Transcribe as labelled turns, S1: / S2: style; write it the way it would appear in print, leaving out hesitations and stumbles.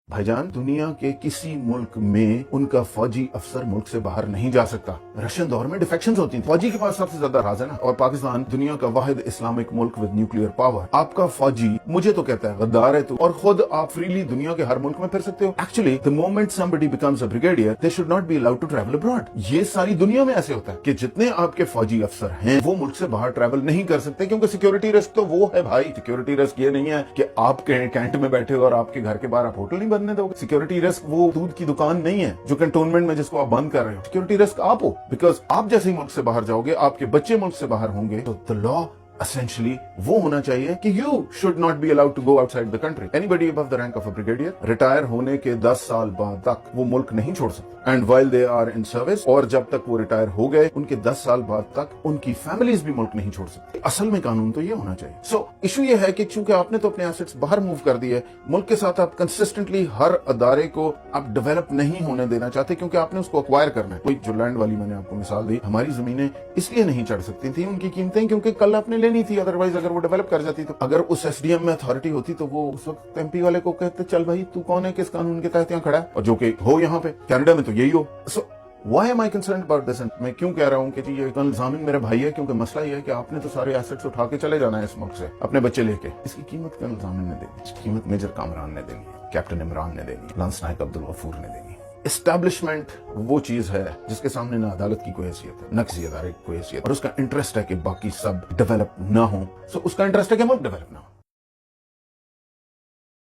S1: भाईजान, दुनिया के किसी मुल्क में उनका फौजी अफसर मुल्क से बाहर नहीं जा सकता। रशियन दौर में डिफेक्शंस होती थी, फौजी के पास सबसे ज्यादा राज है ना। और पाकिस्तान दुनिया का वाहिद इस्लामिक मुल्क विद न्यूक्लियर पावर। आपका फौजी मुझे तो कहता है गद्दार है तू, और खुद आप फ्रीली दुनिया के हर मुल्क में फिर सकते हो। Actually the moment somebody becomes a brigadier they should not be allowed to travel abroad. ये सारी दुनिया में ऐसे होता है कि जितने आपके फौजी अफसर हैं वो मुल्क से बाहर ट्रैवल नहीं कर सकते, क्योंकि सिक्योरिटी रिस्क तो वो है भाई। सिक्योरिटी रिस्क ये नहीं है कि आप कैंट में बैठे हो और आपके घर के बाहर आप होटल नहीं बनने दोगे। सिक्योरिटी रिस्क वो दूध की दुकान नहीं है जो कंटोनमेंट में जिसको आप बंद कर रहे हो। सिक्योरिटी रिस्क आप हो, बिकॉज आप जैसे ही मुल्क से बाहर जाओगे, आपके बच्चे मुल्क से बाहर होंगे, तो द लॉ essentially वो होना चाहिए कि you should not be allowed to go outside the country. Anybody above the rank of a brigadier retire होने के 10 साल बाद तक वो मुल्क नहीं छोड़ सकते। And while they are in service, और जब तक वो रिटायर हो गए उनके 10 साल बाद तक उनकी फैमिलीज भी मुल्क नहीं छोड़ सकती। असल में कानून तो ये होना चाहिए। सो इशू ये है कि चूंकि आपने तो अपने एसेट्स बाहर मूव कर दिए, मुल्क के साथ आप कंसिस्टेंटली हर अदारे को आप डेवलप नहीं होने देना चाहते, क्योंकि आपने उसको अक्वायर करना है। कोई जो लैंड वाली मैंने आपको मिसाल दी, हमारी जमीनें इसलिए नहीं चढ़ सकती थी उनकी कीमतें क्योंकि कल आपने लेनी थी, अदरवाइज अगर वो डेवलप कर जाती तो। अगर उस एसडीएम में अथॉरिटी होती तो वो उस वक्त एमपी वाले को कहते चल भाई तू कौन है, किस कानून के तहत यहाँ खड़ा है, और जो कि हो यहाँ पे कनाडा में तो यही हो। सो Why am I concerned about this? मैं क्यों कह रहा हूँ कि जी ये कर्नल ज़ामिन मेरा भाई है, क्योंकि मसला ये है कि आपने तो सारे एसेट्स उठा के चले जाना है इस मुल्क से अपने बच्चे लेके। इसकी कीमत कर्नल ज़ामिन ने देनी, इसकी कीमत मेजर कामरान ने देनी है, कैप्टन इमरान ने देनी, लांस नायक अब्दुल गफूर ने देनी। एस्टैब्लिशमेंट वो चीज है जिसके सामने ना अदालत की कोई हैसियत है, न किसी अदारे की कोई हैसियत, और उसका इंटरेस्ट है कि बाकी सब डेवलप ना हो। सो उसका इंटरेस्ट है कि मुल्क डेवलप ना हो।